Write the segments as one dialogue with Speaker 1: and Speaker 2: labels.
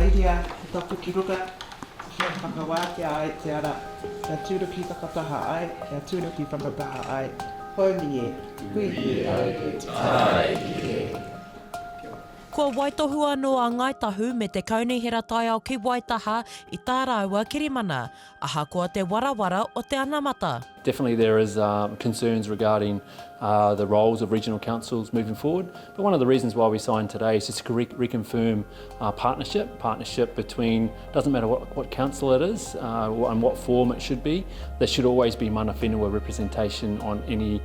Speaker 1: whakairia, te tapu ki ruka, te whakawātia ai te ara, te tūru ki whakataha ai, te tūru ki whakataha ai. Honi e, hui e au e tai e.
Speaker 2: Kua waitohu anō a Ngāi Tahu me te Kaunihera tai ao ki Waitaha I tā rāua kirimana. Aha koa te warawara o te anamata.
Speaker 3: Definitely there is concerns regarding the roles of regional councils moving forward. But one of the reasons why we signed today is just to reconfirm partnership between, doesn't matter what council it is and what form it should be, there should always be mana whenua representation on any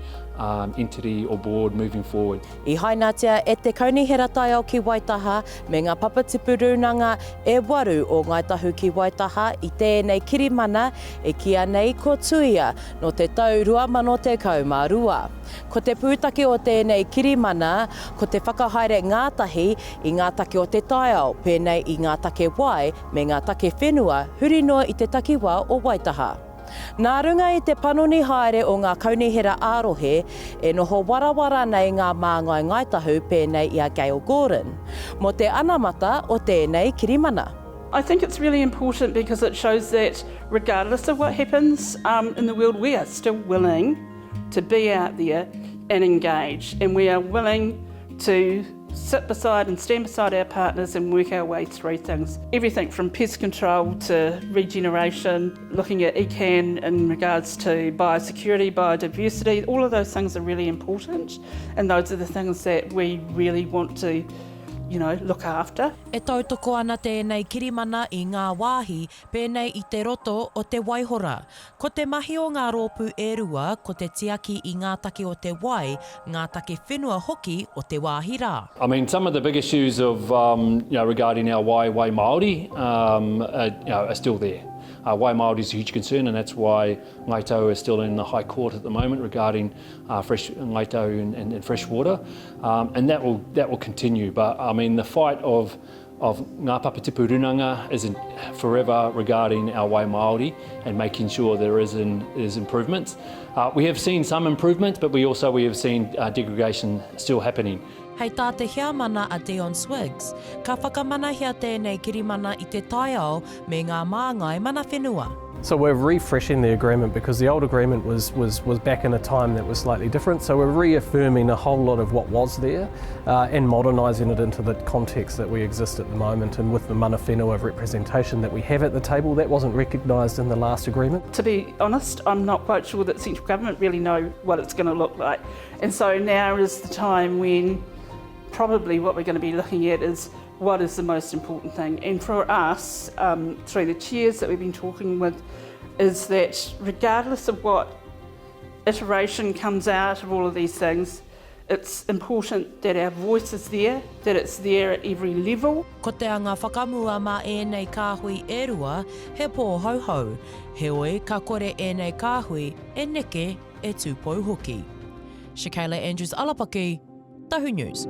Speaker 3: entity or board moving forward.
Speaker 2: I hainatia e te Kaunihera tai ao ki Waitaha me ngā papatipu rūnanga e waru o Ngāi Tahu ki Waitaha I tēnei kirimana e kia nei ko Tuia no te tau 2012. Ko te pūtake o tēnei kirimana, ko te whakahaere ngātahi I ngā take o te tai ao, pēnei I ngā take wai me ngā take whenua huri noa I te takiwā o Waitaha. Nā runga I te panoni haere o ngā Kaunihera-a-Rohe e noho warawara nei ngā māngai Ngāi Tahu pēnei I a Gail Gordon, mo te anamata o tēnei kirimana.
Speaker 4: I think it's really important because it shows that regardless of what happens in the world, we are still willing to be out there and engage, and we are willing to sit beside and stand beside our partners and work our way through things. Everything from pest control to regeneration, looking at ECAN in regards to biosecurity, biodiversity, all of those things are really important, and those are the things that we really want to look after.
Speaker 2: E tautoko ana tēnei kirimana I ngā wāhi pēnei I te roto o te waihora. Ko te mahi o ngā rōpū e rua, ko te tiaki I ngā take o te wai, ngā take whenua hoki o te wāhi rā.
Speaker 3: I mean, some of the big issues of regarding our wai Māori are still there. Wai Māori is a huge concern, and that's why Ngāi Tahu is still in the High Court at the moment regarding fresh Ngāi Tahu and fresh water, and that will continue. But I mean, the fight of ngā papatipu rūnanga is forever regarding our wai Māori and making sure there is improvements. We have seen some improvements, but we have seen degradation still happening.
Speaker 2: Hei tā te hea mana a Dion Swiggs, ka whakamanahia tēnei kirimana I te tai ao me ngā māngai mana whenua.
Speaker 5: So we're refreshing the agreement because the old agreement was back in a time that was slightly different. So we're reaffirming a whole lot of what was there and modernising it into the context that we exist at the moment, and with the mana whenua representation that we have at the table, that wasn't recognised in the last agreement.
Speaker 4: To be honest, I'm not quite sure that central government really know what it's going to look like. And so now is the time when probably what we're going to be looking at is what is the most important thing. And for us, through the chairs that we've been talking with, is that regardless of what iteration comes out of all of these things, it's important that our voice is there, that it's there at every level.
Speaker 2: Ko te anga whakamua mā ēnei kāhui e rua, he pō hauhau. He oi, ka kore ēnei kāhui, e neke, e tūpou hoki. Shakaila Andrews Alapaki, Tahu News.